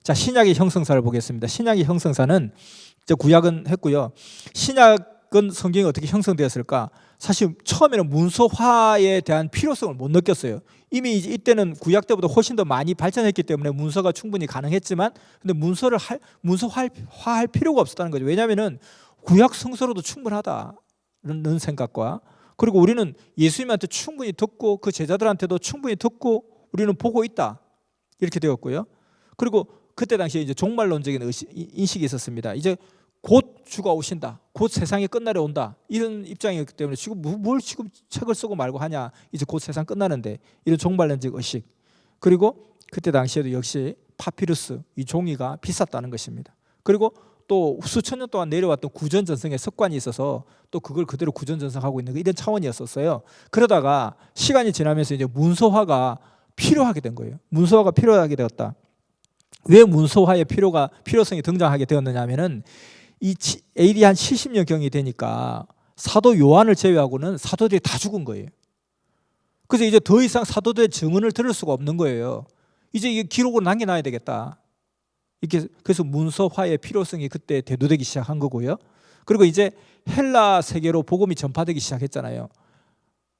자, 신약의 형성사를 보겠습니다. 신약의 형성사는 이제 구약은 했고요. 신약은 성경이 어떻게 형성되었을까? 사실 처음에는 문서화에 대한 필요성을 못 느꼈어요. 이미 이때는 구약 때보다 훨씬 더 많이 발전했기 때문에 문서가 충분히 가능했지만, 근데 문서화할 필요가 없었다는 거죠. 왜냐하면은 구약 성서로도 충분하다는 생각과, 그리고 우리는 예수님한테 충분히 듣고 그 제자들한테도 충분히 듣고 우리는 보고 있다, 이렇게 되었고요. 그리고 그때 당시에 이제 종말론적인 인식이 있었습니다. 이제 곧 주가 오신다, 곧 세상이 끝날에 온다, 이런 입장이었기 때문에 지금 뭘 지금 책을 쓰고 말고 하냐, 이제 곧 세상 끝나는데, 이런 종말론적 의식. 그리고 그때 당시에도 역시 파피루스, 이 종이가 비쌌다는 것입니다. 그리고 또 수천 년 동안 내려왔던 구전전승의 습관이 있어서 또 그걸 그대로 구전전승하고 있는 이런 차원이었었어요. 그러다가 시간이 지나면서 이제 문서화가 필요하게 된 거예요. 문서화가 필요하게 되었다. 왜 문서화의 필요성이 등장하게 되었느냐 하면은 이 AD 한 70년경이 되니까 사도 요한을 제외하고는 사도들이 다 죽은 거예요. 그래서 이제 더 이상 사도들의 증언을 들을 수가 없는 거예요. 이제 이게 기록으로 남겨놔야 되겠다. 이렇게, 그래서 문서화의 필요성이 그때 대두되기 시작한 거고요. 그리고 이제 헬라 세계로 복음이 전파되기 시작했잖아요.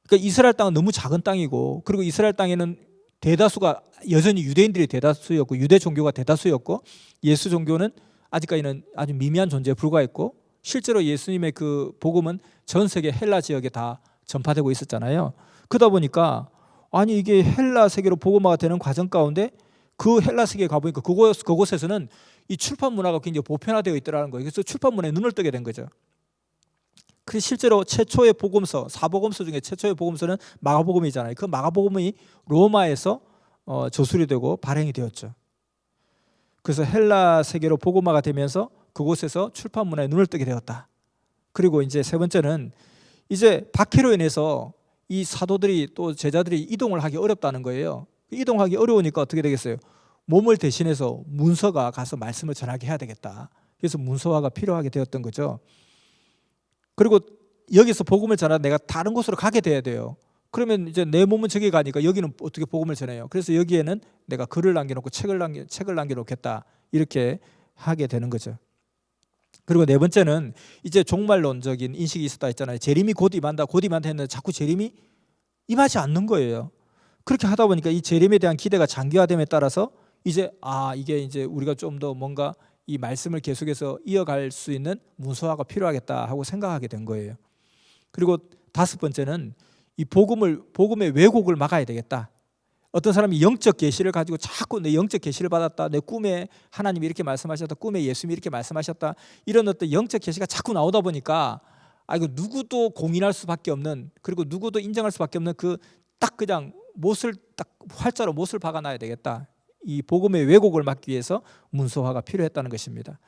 그러니까 이스라엘 땅은 너무 작은 땅이고, 그리고 이스라엘 땅에는 대다수가 여전히 유대인들이 대다수였고, 유대 종교가 대다수였고, 예수 종교는 아직까지는 아주 미미한 존재에 불과했고, 실제로 예수님의 그 복음은 전 세계 헬라 지역에 다 전파되고 있었잖아요. 그러다 보니까 아니 이게 헬라 세계로 복음화가 되는 과정 가운데 그 헬라 세계에 가보니까 그곳에서는 이 출판 문화가 굉장히 보편화되어 있더라는 거예요. 그래서 출판 문화에 눈을 뜨게 된 거죠. 그래서 실제로 최초의 복음서, 사복음서 중에 최초의 복음서는 마가복음이잖아요. 그 마가복음이 로마에서 저술이 되고 발행이 되었죠. 그래서 헬라 세계로 복음화가 되면서 그곳에서 출판 문화에 눈을 뜨게 되었다. 그리고 이제 세 번째는 이제 박해로 인해서 이 사도들이 또 제자들이 이동을 하기 어렵다는 거예요. 이동하기 어려우니까 어떻게 되겠어요? 몸을 대신해서 문서가 가서 말씀을 전하게 해야 되겠다. 그래서 문서화가 필요하게 되었던 거죠. 그리고 여기서 복음을 전하다 내가 다른 곳으로 가게 돼야 돼요. 그러면 이제 내 몸은 저기 가니까 여기는 어떻게 복음을 전해요? 그래서 여기에는 내가 글을 남겨놓고 책을 남겨놓겠다, 이렇게 하게 되는 거죠. 그리고 네 번째는 이제 종말론적인 인식이 있었다 했잖아요. 재림이 곧 임한다, 곧 임한다 했는데 자꾸 재림이 임하지 않는 거예요. 그렇게 하다 보니까 이 재림에 대한 기대가 장기화됨에 따라서 이제 이게 이제 우리가 좀 더 뭔가 이 말씀을 계속해서 이어갈 수 있는 문서화가 필요하겠다 하고 생각하게 된 거예요. 그리고 다섯 번째는 이 복음의 왜곡을 막아야 되겠다. 어떤 사람이 영적 계시를 가지고 자꾸 내 영적 계시를 받았다, 내 꿈에 하나님이 이렇게 말씀하셨다, 꿈에 예수님이 이렇게 말씀하셨다, 이런 어떤 영적 계시가 자꾸 나오다 보니까 이거 누구도 공인할 수밖에 없는, 그리고 누구도 인정할 수밖에 없는 그 딱 그냥 못을 딱 활자로 못을 박아놔야 되겠다. 이 복음의 왜곡을 막기 위해서 문서화가 필요했다는 것입니다.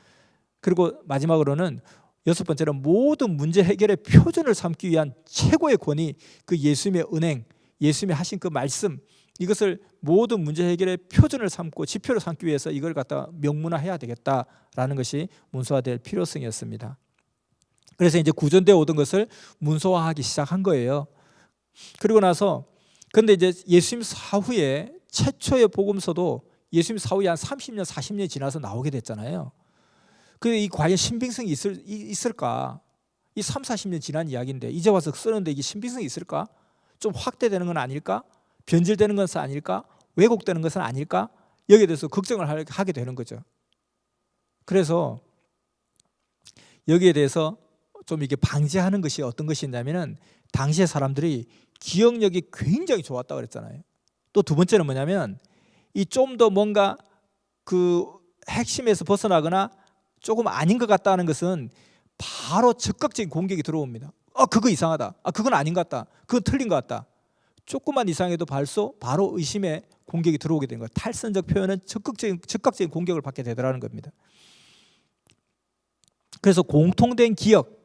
그리고 마지막으로는 여섯 번째는 모든 문제 해결의 표준을 삼기 위한 최고의 권위, 그 예수님의 은행, 예수님이 하신 그 말씀, 이것을 모든 문제 해결의 표준을 삼고 지표를 삼기 위해서 이걸 갖다 명문화해야 되겠다라는 것이 문서화될 필요성이었습니다. 그래서 이제 구전되어 오던 것을 문서화하기 시작한 거예요. 그리고 나서 근데 이제 예수님 사후에 최초의 복음서도 예수님 사후에 한 30년, 40년이 지나서 나오게 됐잖아요. 근데 이 과연 신빙성이 있을까? 이 3, 40년 지난 이야기인데 이제 와서 쓰는데 이게 신빙성이 있을까? 좀 확대되는 건 아닐까? 변질되는 것은 아닐까? 왜곡되는 것은 아닐까? 여기에 대해서 걱정을 하게 되는 거죠. 그래서 여기에 대해서 좀 이게 방지하는 것이 어떤 것이냐면은 당시의 사람들이 기억력이 굉장히 좋았다 그랬잖아요. 또 두 번째는 뭐냐면 이 좀 더 뭔가 그 핵심에서 벗어나거나 조금 아닌 것 같다는 것은 바로 적극적인 공격이 들어옵니다. 그거 이상하다. 그건 아닌 것 같다. 그건 틀린 것 같다. 조금만 이상해도 바로 의심의 공격이 들어오게 되는 거예요. 탈선적 표현은 적극적인 공격을 받게 되더라는 겁니다. 그래서 공통된 기억,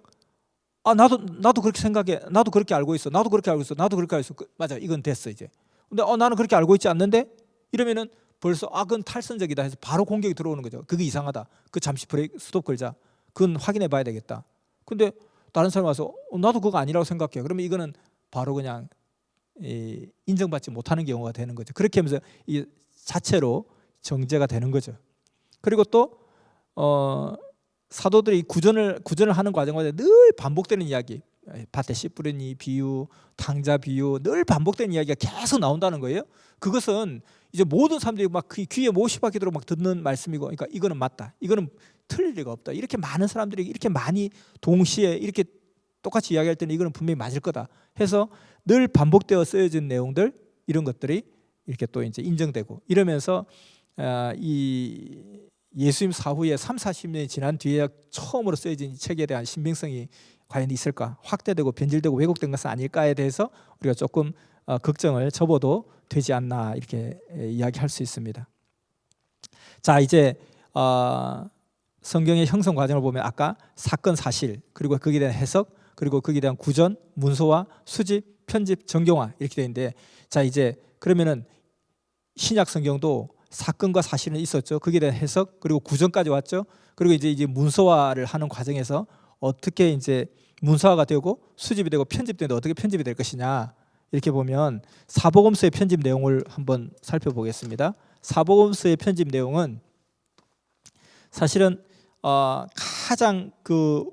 나도 그렇게 생각해, 나도 그렇게 알고 있어, 나도 그렇게 알고 있어, 나도 그렇게 알고 있어. 맞아, 이건 됐어 이제. 근데 나는 그렇게 알고 있지 않는데, 이러면은 벌써 그건 탈선적이다 해서 바로 공격이 들어오는 거죠. 그게 이상하다. 그 잠시 스톱 걸자. 그건 확인해 봐야 되겠다. 근데 다른 사람 와서 나도 그거 아니라고 생각해. 그러면 이거는 바로 그냥 인정받지 못하는 경우가 되는 거죠. 그렇게 하면서 이 자체로 정죄가 되는 거죠. 그리고 또 사도들이 구전을 하는 과정마다 늘 반복되는 이야기, 밭에 씨 뿌리니 비유, 당자 비유, 늘 반복되는 이야기가 계속 나온다는 거예요. 그것은 이제 모든 사람들이 막 귀에 못이 박히도록 막 듣는 말씀이고, 그러니까 이거는 맞다, 이거는 틀릴 리가 없다, 이렇게 많은 사람들이 이렇게 많이 동시에 이렇게 똑같이 이야기할 때는 이거는 분명히 맞을 거다 해서 늘 반복되어 쓰여진 내용들, 이런 것들이 이렇게 또 이제 인정되고 이러면서 이 예수님 사후에 30-40년이 지난 뒤에 처음으로 쓰여진 이 책에 대한 신빙성이 과연 있을까, 확대되고 변질되고 왜곡된 것은 아닐까에 대해서 우리가 조금 걱정을 접어도 되지 않나, 이렇게 이야기할 수 있습니다. 자, 이제 성경의 형성 과정을 보면 아까 사건 사실, 그리고 거기에 대한 해석, 그리고 거기에 대한 구전, 문서화, 수집, 편집, 정경화 이렇게 되는데, 자 이제 그러면은 신약 성경도 사건과 사실은 있었죠. 거기에 대한 해석, 그리고 구전까지 왔죠. 그리고 이제 문서화를 하는 과정에서 어떻게 이제 문서화가 되고 수집이 되고 편집되는데 어떻게 편집이 될 것이냐, 이렇게 보면 사복음서의 편집 내용을 한번 살펴보겠습니다. 사복음서의 편집 내용은 사실은 가장 그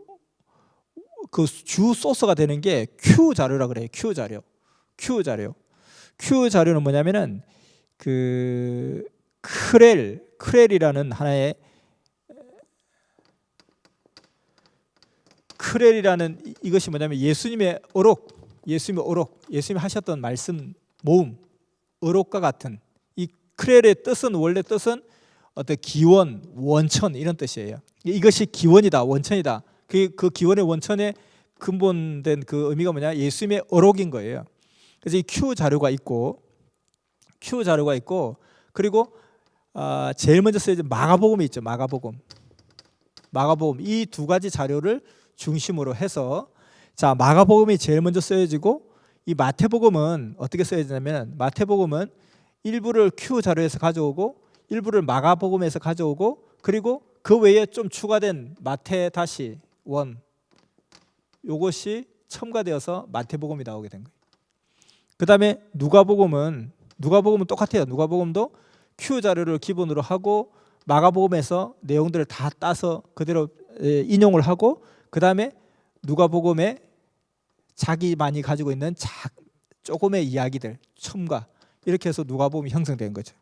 주 소스가 되는 게 Q 자료라 그래요. Q 자료는 뭐냐면은 그 크렐이라는 하나의 이것이 뭐냐면 예수님의 예수님이 하셨던 말씀 모음, 어록과 같은 이 크렐의 뜻은, 원래 뜻은 어떤 기원, 원천 이런 뜻이에요. 이것이 기원이다, 원천이다. 그 기원의 원천의 근본된 그 의미가 뭐냐, 예수님의 어록인 거예요. 그래서 이 Q 자료가 있고 그리고 제일 먼저 쓰여진 마가복음이 있죠. 마가복음 이 두 가지 자료를 중심으로 해서, 자 마가복음이 제일 먼저 쓰여지고, 이 마태복음은 어떻게 쓰여지냐면, 마태복음은 일부를 Q 자료에서 가져오고 일부를 마가복음에서 가져오고, 그리고 그 외에 좀 추가된 마태 다시 원, 요것이 첨가되어서 마태복음이 나오게 된 거예요. 그 다음에 누가복음은 똑같아요. 누가복음도 Q 자료를 기본으로 하고 마가복음에서 내용들을 다 따서 그대로 인용을 하고, 그 다음에 누가복음에 자기만이 가지고 있는 조금의 이야기들 첨가, 이렇게 해서 누가복음이 형성된 거죠.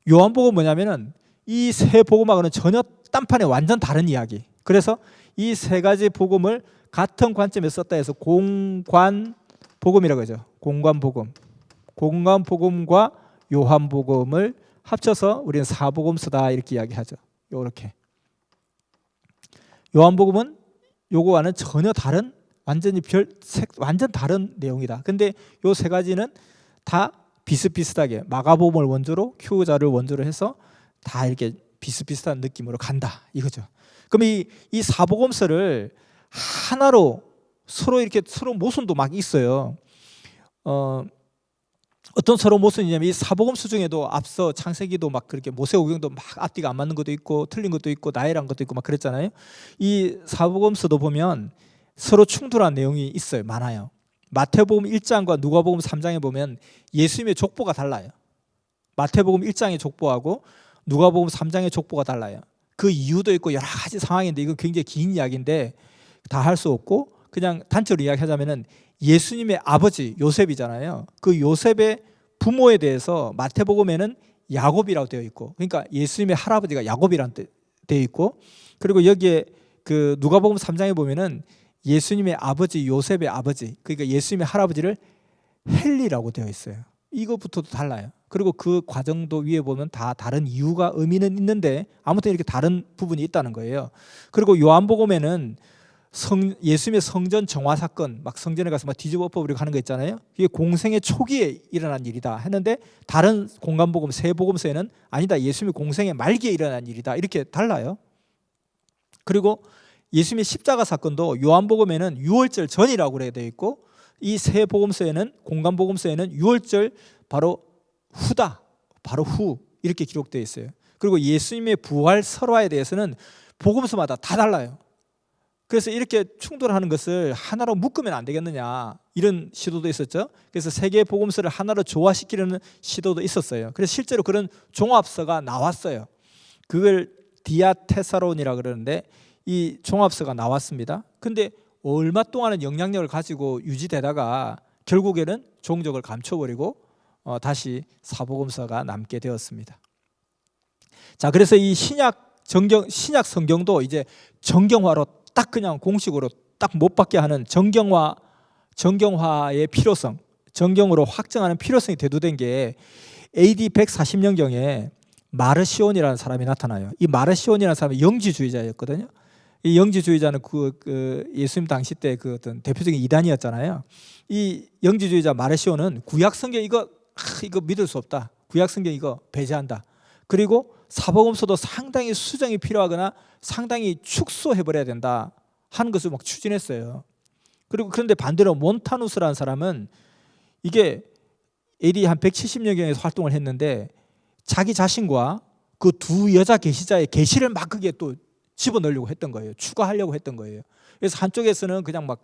요한복음은 뭐냐면은 이 세 복음하고는 전혀 딴판에 완전 다른 이야기. 그래서 이 세 가지 복음을 같은 관점에서 썼다 해서 공관복음이라고 하죠. 공관복음과 요한복음을 합쳐서 우리는 사복음서다, 이렇게 이야기하죠. 요렇게. 요한복음은 요거와는 전혀 다른, 완전 다른 내용이다. 근데 요 세 가지는 다 비슷비슷하게 마가복음을 원조로, Q자를 원조로 해서 다 이렇게 비슷비슷한 느낌으로 간다, 이거죠. 그럼 이 사복음서를 하나로 서로 모순도 막 있어요. 어떤 서로 모순이냐면, 이 사복음서 중에도 앞서 창세기도 막 그렇게 모세오경도 막 앞뒤가 안 맞는 것도 있고 틀린 것도 있고 나열한 것도 있고 막 그랬잖아요. 이 사복음서도 보면 서로 충돌한 내용이 있어요. 많아요. 마태복음 1장과 누가복음 3장에 보면 예수님의 족보가 달라요. 마태복음 1장의 족보하고 누가복음 3장의 족보가 달라요. 그 이유도 있고 여러 가지 상황인데, 이건 굉장히 긴 이야기인데 다 할 수 없고, 그냥 단적으로 이야기하자면은 예수님의 아버지 요셉이잖아요. 그 요셉의 부모에 대해서 마태복음에는 야곱이라고 되어 있고, 그러니까 예수님의 할아버지가 야곱이라는 되어 있고, 그리고 여기에 그 누가복음 3장에 보면은 예수님의 아버지 요셉의 아버지, 그러니까 예수님의 할아버지를 헬리라고 되어 있어요. 이거부터도 달라요. 그리고 그 과정도 위에 보면 다 다른 이유가, 의미는 있는데 아무튼 이렇게 다른 부분이 있다는 거예요. 그리고 요한복음에는 예수님의 성전 정화 사건, 막 성전에 가서 막 뒤집어 엎어버리고 하는 거 있잖아요. 이게 공생의 초기에 일어난 일이다 했는데, 다른 공관복음 세 복음서에는 아니다, 예수님의 공생의 말기에 일어난 일이다, 이렇게 달라요. 그리고 예수님의 십자가 사건도 요한복음에는 유월절 전이라고 그래 되어 있고, 이 세 복음서에는, 공관복음서에는 유월절 바로 후다, 바로 후, 이렇게 기록되어 있어요. 그리고 예수님의 부활 설화에 대해서는 복음서마다 다 달라요. 그래서 이렇게 충돌하는 것을 하나로 묶으면 안 되겠느냐, 이런 시도도 있었죠. 그래서 세 개의 복음서를 하나로 조화시키려는 시도도 있었어요. 그래서 실제로 그런 종합서가 나왔어요. 그걸 디아테사론이라 그러는데 이 종합서가 나왔습니다. 근데 얼마 동안은 영향력을 가지고 유지되다가 결국에는 종족을 감춰버리고 다시 사복음서가 남게 되었습니다. 자, 그래서 이 신약 성경도 이제 정경화로 딱 그냥 공식으로 딱 못 받게 하는 정경화의 필요성, 정경으로 확정하는 필요성이 대두된 게 AD 140년경에 마르시온이라는 사람이 나타나요. 이 마르시온이라는 사람이 영지주의자였거든요. 이 영지주의자는 예수님 당시 때 그 어떤 대표적인 이단이었잖아요. 이 영지주의자 마르시온은 구약 성경 이거 믿을 수 없다. 구약 성경 이거 배제한다. 그리고 사복음서도 상당히 수정이 필요하거나 상당히 축소해 버려야 된다 하는 것을 막 추진했어요. 그런데 반대로 몬타누스라는 사람은 이게 AD 한 170년경에서 활동을 했는데 자기 자신과 그 두 여자 계시자의 계시를 막 그게 또 집어넣으려고 했던 거예요. 추가하려고 했던 거예요. 그래서 한쪽에서는 그냥 막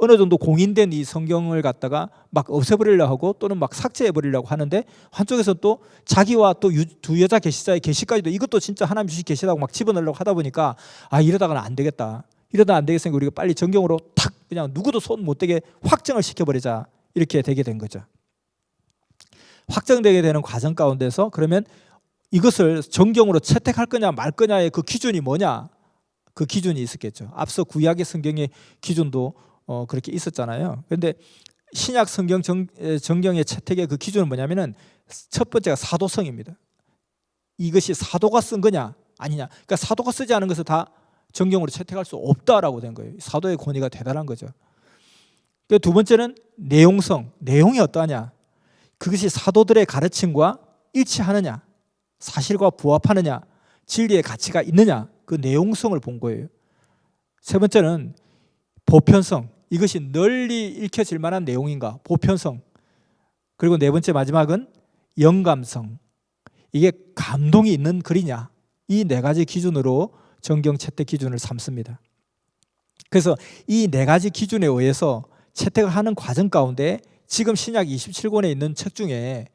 어느 정도 공인된 이 성경을 갖다가 막 없애버리려고 하고 또는 막 삭제해버리려고 하는데 한쪽에서 또 자기와 또 두 여자 계시자의 계시까지도 이것도 진짜 하나님 주신 계시라고 막 집어넣으려고 하다 보니까 이러다가는 안 되겠다. 이러다 안 되겠으니까 우리가 빨리 정경으로 탁 그냥 누구도 손 못 대게 확정을 시켜버리자. 이렇게 되게 된 거죠. 확정되게 되는 과정 가운데서 그러면 이것을 정경으로 채택할 거냐 말 거냐의 그 기준이 뭐냐? 그 기준이 있었겠죠. 앞서 구약의 성경의 기준도 그렇게 있었잖아요. 그런데 신약 성경 정경의 채택의 그 기준은 뭐냐면은 첫 번째가 사도성입니다. 이것이 사도가 쓴 거냐 아니냐. 그러니까 사도가 쓰지 않은 것을 다 정경으로 채택할 수 없다라고 된 거예요. 사도의 권위가 대단한 거죠. 두 번째는 내용성, 내용이 어떠하냐. 그것이 사도들의 가르침과 일치하느냐, 사실과 부합하느냐, 진리의 가치가 있느냐, 그 내용성을 본 거예요. 세 번째는 보편성, 이것이 널리 읽혀질 만한 내용인가, 보편성. 그리고 네 번째 마지막은 영감성, 이게 감동이 있는 글이냐. 이 네 가지 기준으로 정경 채택 기준을 삼습니다. 그래서 이 네 가지 기준에 의해서 채택을 하는 과정 가운데 지금 신약 27권에 있는 책 중에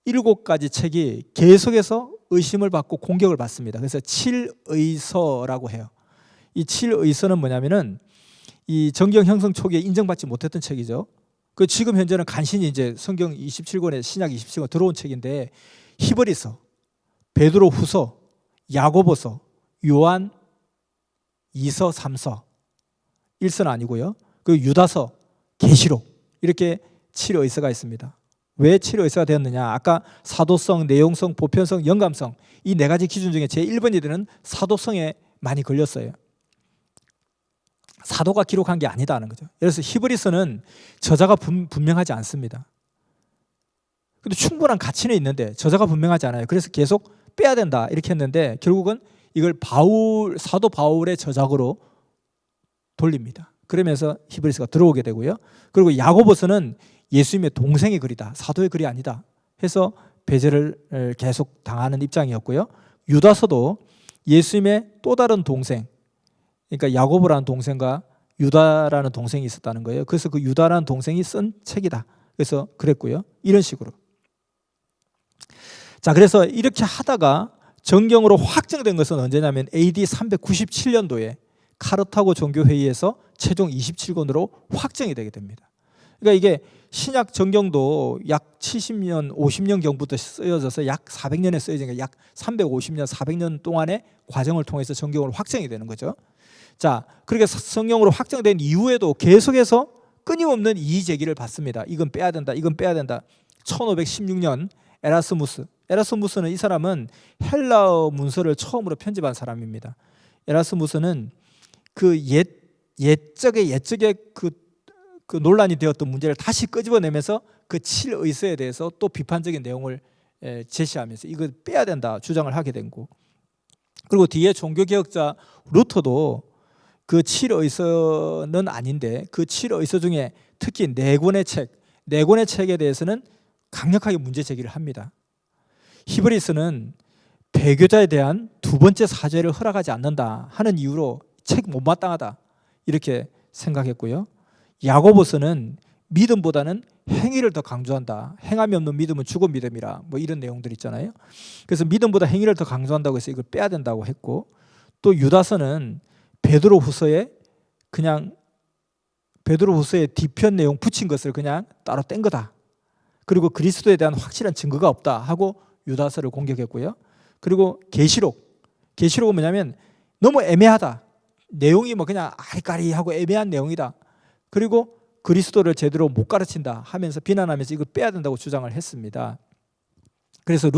7가지 책이 계속해서 의심을 받고 공격을 받습니다. 그래서 7의서라고 해요. 이 7의서는 뭐냐면은 이 정경 형성 초기에 인정받지 못했던 책이죠. 그 지금 현재는 간신히 이제 성경 27권에 신약 27권 들어온 책인데 히브리서, 베드로 후서, 야고보서, 요한 2서, 3서, 1서는 아니고요. 그리고 유다서, 계시록 이렇게 7의서가 있습니다. 왜 7의서가 되었느냐? 아까 사도성, 내용성, 보편성, 영감성 이 네 가지 기준 중에 제 1번이 되는 사도성에 많이 걸렸어요. 사도가 기록한 게 아니다는 거죠. 그래서 히브리서는 저자가 분명하지 않습니다. 근데 충분한 가치는 있는데 저자가 분명하지 않아요. 그래서 계속 빼야 된다 이렇게 했는데 결국은 이걸 사도 바울의 저작으로 돌립니다. 그러면서 히브리서가 들어오게 되고요. 그리고 야고보서는 예수님의 동생의 글이다. 사도의 글이 아니다. 해서 배제를 계속 당하는 입장이었고요. 유다서도 예수님의 또 다른 동생, 그러니까 야고보라는 동생과 유다라는 동생이 있었다는 거예요. 그래서 그 유다라는 동생이 쓴 책이다. 그래서 그랬고요. 이런 식으로. 자, 그래서 이렇게 하다가 정경으로 확정된 것은 언제냐면 AD 397년도에 카르타고 종교회의에서 최종 27권으로 확정이 되게 됩니다. 그러니까 이게 신약 정경도 약 70년, 50년 경부터 쓰여져서 약 400년에 쓰여지니까 약 350년, 400년 동안의 과정을 통해서 정경으로 확정이 되는 거죠. 자, 그렇게 성경으로 확정된 이후에도 계속해서 끊임없는 이의 제기를 받습니다. 이건 빼야 된다, 이건 빼야 된다. 1516년 에라스무스는 이 사람은 헬라어 문서를 처음으로 편집한 사람입니다. 에라스무스는 그 옛적의 그 논란이 되었던 문제를 다시 끄집어내면서 그 7의서에 대해서 또 비판적인 내용을 제시하면서 이거 빼야 된다 주장을 하게 된 거고, 그리고 뒤에 종교개혁자 루터도 그 7의서는 아닌데 그 7의서 중에 특히 4권의 책에 대해서는 강력하게 문제 제기를 합니다. 히브리서는 배교자에 대한 두 번째 사죄를 허락하지 않는다 하는 이유로 책 못마땅하다 이렇게 생각했고요. 야고보서는 믿음보다는 행위를 더 강조한다. 행함이 없는 믿음은 죽은 믿음이라 뭐 이런 내용들 있잖아요. 그래서 믿음보다 행위를 더 강조한다고 해서 이걸 빼야 된다고 했고, 또 유다서는 베드로후서에 그냥 베드로후서의 뒤편 내용 붙인 것을 그냥 따로 뗀 거다. 그리고 그리스도에 대한 확실한 증거가 없다 하고 유다서를 공격했고요. 그리고 계시록은 뭐냐면 너무 애매하다. 내용이 뭐 그냥 아리까리하고 애매한 내용이다. 그리고 그리스도를 제대로 못 가르친다 하면서 비난하면서 이걸 빼야 된다고 주장을 했습니다. 그래서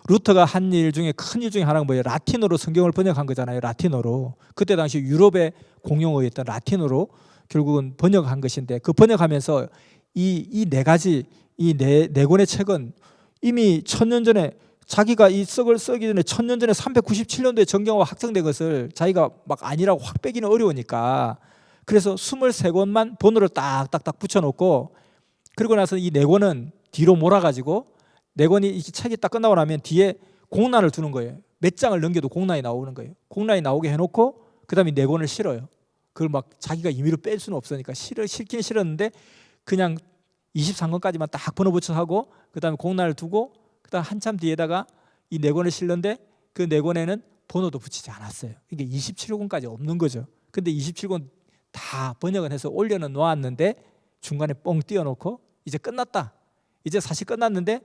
루터가 한 일 중에 큰 일 중에 하나가 뭐예요? 라틴어로 성경을 번역한 거잖아요. 라틴어로. 그때 당시 유럽의 공용어였던 라틴어로 결국은 번역한 것인데, 그 번역하면서 이 네 가지 이 네 권의 책은 이미 1000년 전에 자기가 이 썩을 쓰기 전에 1000년 전에 397년도에 정경화가 확정된 것을 자기가 막 아니라고 확 빼기는 어려우니까, 그래서 23권만 번호를 딱딱딱 붙여놓고, 그리고 나서 이 네 권은 뒤로 몰아가지고 네 권이 이 책이 딱 끝나고 나면 뒤에 공란을 두는 거예요. 몇 장을 넘겨도 공란이 나오는 거예요. 공란이 나오게 해놓고 그 다음에 네 권을 실어요. 그걸 막 자기가 임의로 뺄 수는 없으니까 실긴 실었는데 그냥 23권까지만 딱 번호 붙여서 하고, 그 다음에 공란을 두고, 그 다음 한참 뒤에다가 이 네 권을 실는데 그 네 권에는 번호도 붙이지 않았어요. 이게 27권까지 없는 거죠. 근데 27권 다 번역은 해서 올려는 놓았는데 중간에 뻥 띄워놓고 이제 끝났다. 이제 사실 끝났는데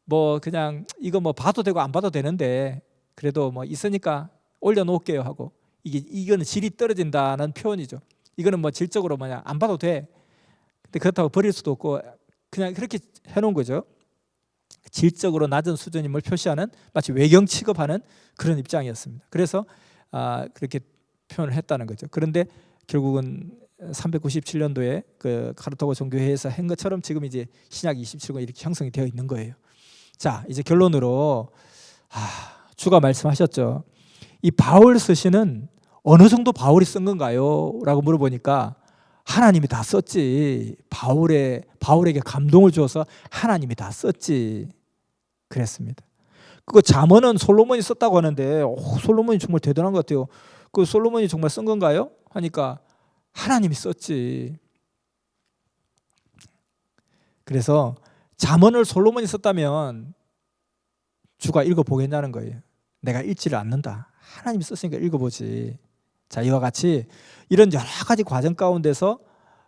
뭐 그냥 이거 뭐 봐도 되고 안 봐도 되는데 그래도 뭐 있으니까 올려놓을게요 하고, 이거는 질이 떨어진다는 표현이죠. 이거는 뭐 질적으로 뭐냐 안 봐도 돼. 근데 그렇다고 버릴 수도 없고 그냥 그렇게 해놓은 거죠. 질적으로 낮은 수준임을 표시하는 마치 외경 취급하는 그런 입장이었습니다. 그래서 그렇게 표현을 했다는 거죠. 그런데 결국은 397년도에 그 카르타고 종교회에서 한 것처럼 지금 이제 신약 27권 이렇게 형성이 되어 있는 거예요. 자, 이제 결론으로 주가 말씀하셨죠. 이 바울 서신은 어느 정도 바울이 쓴 건가요? 라고 물어보니까 하나님이 다 썼지. 바울에게 감동을 주어서 하나님이 다 썼지. 그랬습니다. 그거 잠언은 솔로몬이 썼다고 하는데 솔로몬이 정말 대단한 것 같아요. 그 솔로몬이 정말 쓴 건가요? 하니까 하나님이 썼지. 그래서 잠언을 솔로몬이 썼다면 주가 읽어보겠냐는 거예요. 내가 읽지를 않는다. 하나님이 썼으니까 읽어보지. 자, 이와 같이 이런 여러 가지 과정 가운데서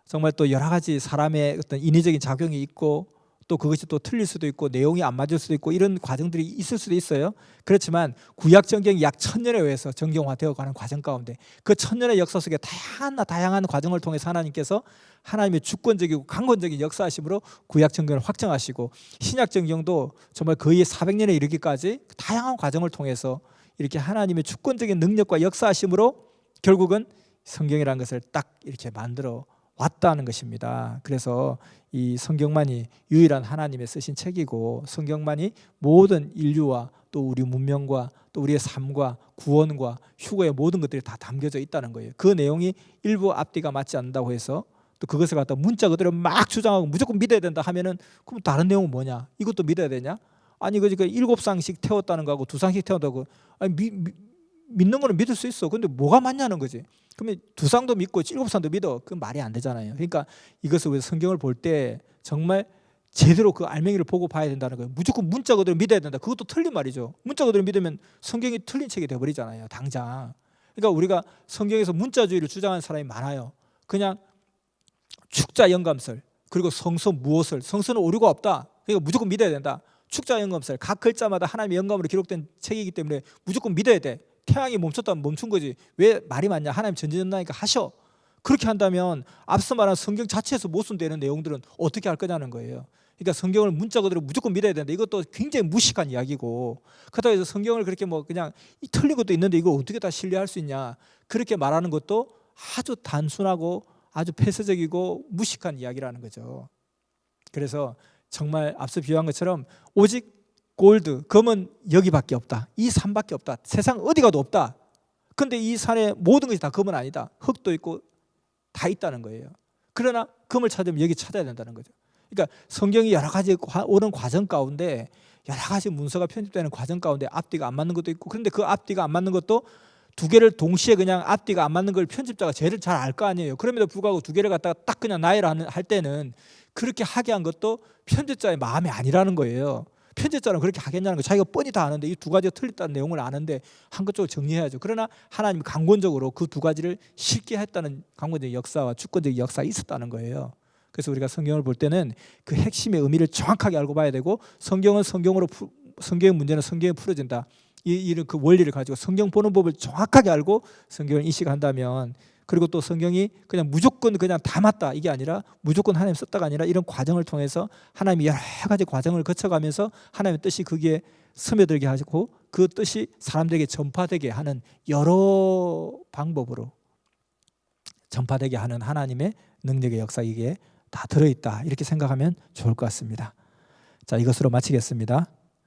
정말 또 여러 가지 사람의 어떤 인위적인 작용이 있고, 또 그것이 또 틀릴 수도 있고 내용이 안 맞을 수도 있고 이런 과정들이 있을 수도 있어요. 그렇지만 구약 정경이 약 1000년에 의해서 정경화되어 가는 과정 가운데 그 1000년의 역사 속에 다양한 과정을 통해서 하나님께서 하나님의 주권적이고 강권적인 역사하심으로 구약 정경을 확정하시고, 신약 정경도 정말 거의 400년에 이르기까지 다양한 과정을 통해서 이렇게 하나님의 주권적인 능력과 역사하심으로 결국은 성경이라는 것을 딱 이렇게 만들어 왔다는 것입니다. 그래서 이 성경만이 유일한 하나님의 쓰신 책이고, 성경만이 모든 인류와 또 우리 문명과 또 우리의 삶과 구원과 휴거의 모든 것들이 다 담겨져 있다는 거예요. 그 내용이 일부 앞뒤가 맞지 않는다고 해서 또 그것을 갖다 문자 그대로 막 주장하고 무조건 믿어야 된다 하면은, 그럼 다른 내용은 뭐냐? 이것도 믿어야 되냐? 아니 그 7쌍씩 태웠다는 거하고 2쌍씩 태웠다고, 아니 믿는 거는 믿을 수 있어. 근데 뭐가 맞냐는 거지. 그러면 2쌍도 믿고 7쌍도 믿어. 그건 말이 안 되잖아요. 그러니까 이것을 우리가 성경을 볼 때 정말 제대로 그 알맹이를 보고 봐야 된다는 거예요. 무조건 문자 그대로 믿어야 된다. 그것도 틀린 말이죠. 문자 그대로 믿으면 성경이 틀린 책이 돼버리잖아요. 당장. 그러니까 우리가 성경에서 문자주의를 주장하는 사람이 많아요. 그냥 축자 영감설, 그리고 성서 무엇을, 성서는 오류가 없다. 그러니까 무조건 믿어야 된다. 축자 영감설, 각 글자마다 하나님의 영감으로 기록된 책이기 때문에 무조건 믿어야 돼. 태양이 멈췄다면 멈춘 거지. 왜 말이 맞냐? 하나님 전지전능하니까 하셔. 그렇게 한다면 앞서 말한 성경 자체에서 모순되는 내용들은 어떻게 할 거냐는 거예요. 그러니까 성경을 문자 그대로 무조건 믿어야 된다. 이것도 굉장히 무식한 이야기고, 그렇다고 해서 성경을 그렇게 뭐 그냥 틀린 것도 있는데 이걸 어떻게 다 신뢰할 수 있냐, 그렇게 말하는 것도 아주 단순하고 아주 폐쇄적이고 무식한 이야기라는 거죠. 그래서 정말 앞서 비유한 것처럼 오직 골드, 금은 여기밖에 없다. 이 산밖에 없다. 세상 어디 가도 없다. 근데 이 산에 모든 것이 다 금은 아니다. 흙도 있고 다 있다는 거예요. 그러나 금을 찾으면 여기 찾아야 된다는 거죠. 그러니까 성경이 여러 가지 오는 과정 가운데, 여러 가지 문서가 편집되는 과정 가운데 앞뒤가 안 맞는 것도 있고, 그런데 그 앞뒤가 안 맞는 것도 두 개를 동시에 그냥 앞뒤가 안 맞는 걸 편집자가 제일 잘 알 거 아니에요. 그럼에도 불구하고 두 개를 갖다가 딱 그냥 나열을 할 때는 그렇게 하게 한 것도 편집자의 마음이 아니라는 거예요. 편집자는 그렇게 하겠냐는 거 자기가 뻔히 다 아는데 이 두 가지가 틀렸다는 내용을 아는데 한 것 쪽으로 정리해야죠. 그러나 하나님이 강권적으로 그 두 가지를 쉽게 했다는 강권적인 역사와 주권적인 역사가 있었다는 거예요. 그래서 우리가 성경을 볼 때는 그 핵심의 의미를 정확하게 알고 봐야 되고 성경은 성경의 문제는 성경에 풀어진다. 이런 그 원리를 가지고 성경 보는 법을 정확하게 알고 성경을 인식한다면, 그리고 또 성경이 그냥 무조건 그냥 다 맞다 이게 아니라 무조건 하나님 썼다가 아니라 이런 과정을 통해서 하나님이 여러 가지 과정을 거쳐가면서 하나님의 뜻이 거기에 스며들게 하시고 그 뜻이 사람들에게 전파되게 하는 여러 방법으로 전파되게 하는 하나님의 능력의 역사, 이게 다 들어있다 이렇게 생각하면 좋을 것 같습니다. 자, 이것으로 마치겠습니다.